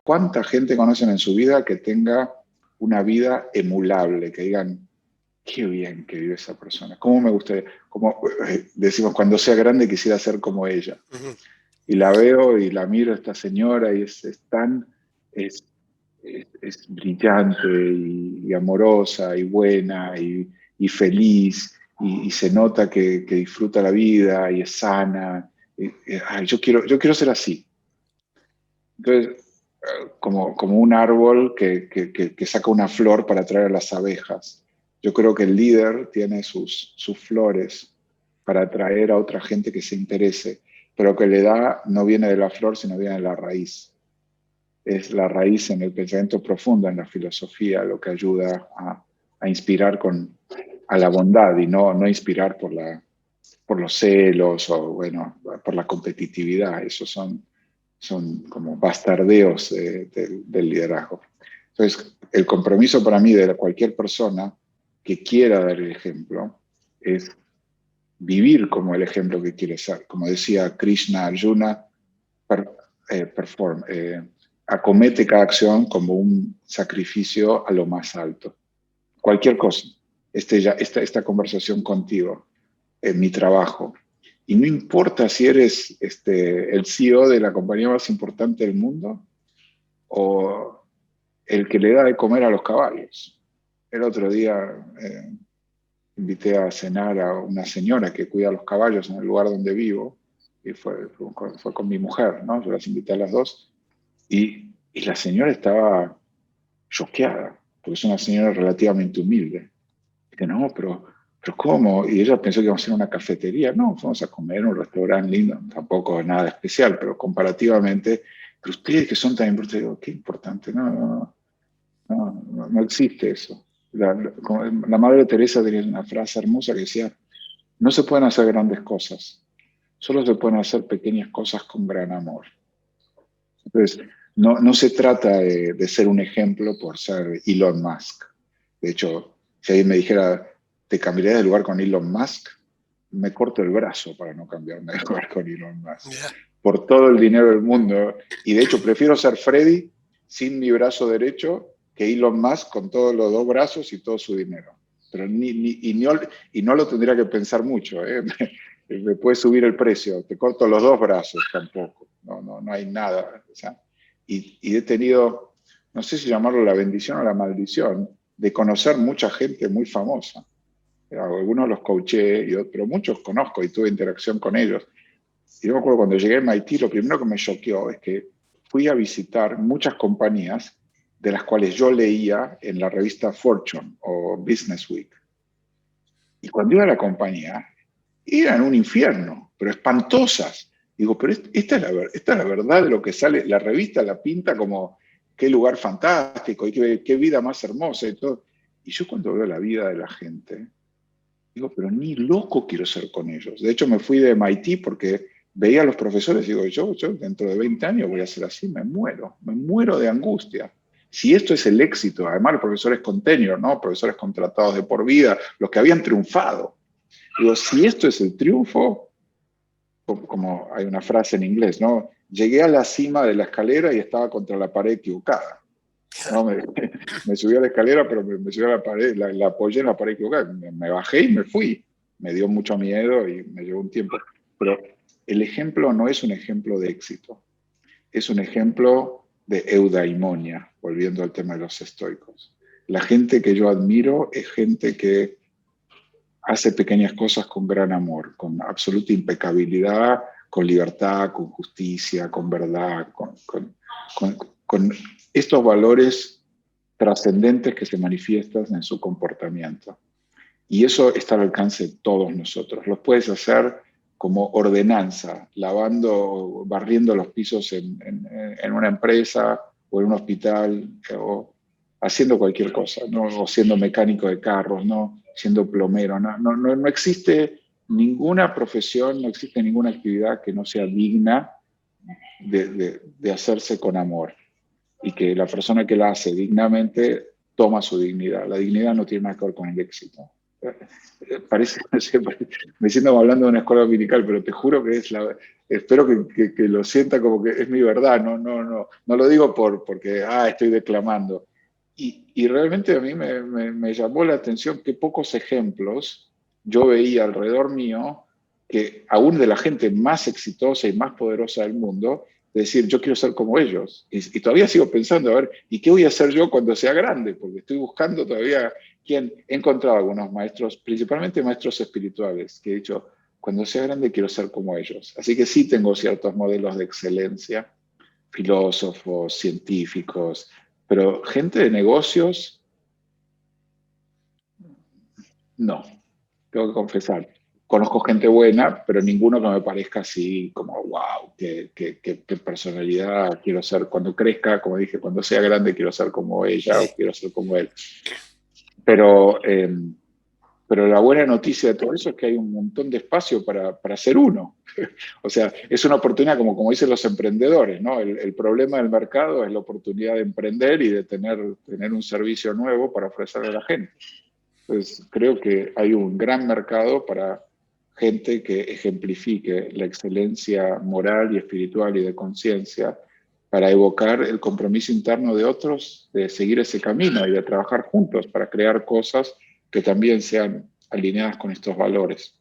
¿cuánta gente conocen en su vida que tenga una vida emulable? Que digan, qué bien que vive esa persona. ¿Cómo me gustaría? Como decimos, cuando sea grande quisiera ser como ella. Y la veo y la miro a esta señora y es brillante y amorosa y buena y feliz y se nota que disfruta la vida y es sana. Ay, yo quiero ser así. Entonces, como un árbol que saca una flor para atraer a las abejas. Yo creo que el líder tiene sus flores para atraer a otra gente que se interese, pero que le da no viene de la flor, sino viene de la raíz. Es la raíz en el pensamiento profundo, en la filosofía, lo que ayuda a inspirar a la bondad y no inspirar por los celos o, bueno, por la competitividad. Esos son como bastardeos del liderazgo. Entonces, el compromiso para mí de cualquier persona que quiera dar el ejemplo es vivir como el ejemplo que quiere ser. Como decía Krishna Arjuna, acomete cada acción como un sacrificio a lo más alto. Cualquier cosa. Esta conversación contigo, en mi trabajo. Y no importa si eres el CEO de la compañía más importante del mundo o el que le da de comer a los caballos. El otro día invité a cenar a una señora que cuida los caballos en el lugar donde vivo y fue con mi mujer, ¿no? Yo las invité a las dos y la señora estaba choqueada porque es una señora relativamente humilde. Dice, no, pero ¿cómo? Y ella pensó que íbamos a ir a una cafetería. No, fuimos a comer en un restaurante lindo, tampoco nada especial, pero comparativamente, pero ustedes que son tan importantes, digo, qué importante, no existe eso. La Madre Teresa tenía una frase hermosa que decía, no se pueden hacer grandes cosas, solo se pueden hacer pequeñas cosas con gran amor. Entonces, no se trata de ser un ejemplo por ser Elon Musk. De hecho, si alguien me dijera, ¿te cambiarías de lugar con Elon Musk? Me corto el brazo para no cambiarme de lugar con Elon Musk. Yeah. Por todo el dinero del mundo. Y de hecho, prefiero ser Freddy sin mi brazo derecho que Elon Musk con todos los dos brazos y todo su dinero. Pero no lo tendría que pensar mucho. Me puede subir el precio. Te corto los dos brazos tampoco. No hay nada. O sea, y he tenido, no sé si llamarlo la bendición o la maldición, de conocer mucha gente muy famosa. Algunos los coaché, pero muchos conozco y tuve interacción con ellos. Y yo me acuerdo cuando llegué a MIT, lo primero que me choqueó es que fui a visitar muchas compañías de las cuales yo leía en la revista Fortune o Business Week. Y cuando iba a la compañía, eran un infierno, pero espantosas. Digo, pero esta es la verdad de lo que sale. La revista la pinta como qué lugar fantástico y qué vida más hermosa y todo. Y yo cuando veo la vida de la gente, digo, pero ni loco quiero ser con ellos. De hecho, me fui de MIT porque veía a los profesores y digo, yo dentro de 20 años voy a ser así, me muero de angustia. Si esto es el éxito, además los profesores con tenure, ¿no? Profesores contratados de por vida, los que habían triunfado. Digo, si esto es el triunfo, como hay una frase en inglés, ¿no? Llegué a la cima de la escalera y estaba contra la pared equivocada. No, me subí a la escalera, pero me subí a la pared, la apoyé en la pared equivocada. Me bajé y me fui. Me dio mucho miedo y me llevó un tiempo. Pero el ejemplo no es un ejemplo de éxito. Es un ejemplo de eudaimonia, volviendo al tema de los estoicos. La gente que yo admiro es gente que hace pequeñas cosas con gran amor, con absoluta impecabilidad, con libertad, con justicia, con verdad, con estos valores trascendentes que se manifiestan en su comportamiento. Y eso está al alcance de todos nosotros. Los puedes hacer como ordenanza, barriendo los pisos en una empresa o en un hospital, o haciendo cualquier cosa, ¿no? O siendo mecánico de carros, ¿no? Siendo plomero. No existe ninguna profesión, no existe ninguna actividad que no sea digna de hacerse con amor. Y que la persona que la hace dignamente toma su dignidad. La dignidad no tiene nada que ver con el éxito. Me siento hablando de una escuela dominical, pero te juro que es espero que lo sienta como que es mi verdad, no lo digo porque estoy declamando. Y realmente a mí me llamó la atención que pocos ejemplos yo veía alrededor mío, que aún de la gente más exitosa y más poderosa del mundo, de decir, yo quiero ser como ellos. Y todavía sigo pensando, a ver, ¿y qué voy a hacer yo cuando sea grande? Porque estoy buscando todavía quién. He encontrado algunos maestros, principalmente maestros espirituales, que he dicho, cuando sea grande quiero ser como ellos. Así que sí tengo ciertos modelos de excelencia, filósofos, científicos, pero gente de negocios, no, tengo que confesar. Conozco gente buena, pero ninguno que me parezca así como, wow, qué personalidad quiero ser cuando crezca, como dije, cuando sea grande quiero ser como ella o quiero ser como él. Pero pero la buena noticia de todo eso es que hay un montón de espacio para ser uno. O sea, es una oportunidad, como dicen los emprendedores, ¿no? El problema del mercado es la oportunidad de emprender y de tener un servicio nuevo para ofrecerle a la gente. Entonces, creo que hay un gran mercado para gente que ejemplifique la excelencia moral y espiritual y de conciencia para evocar el compromiso interno de otros de seguir ese camino y de trabajar juntos para crear cosas que también sean alineadas con estos valores.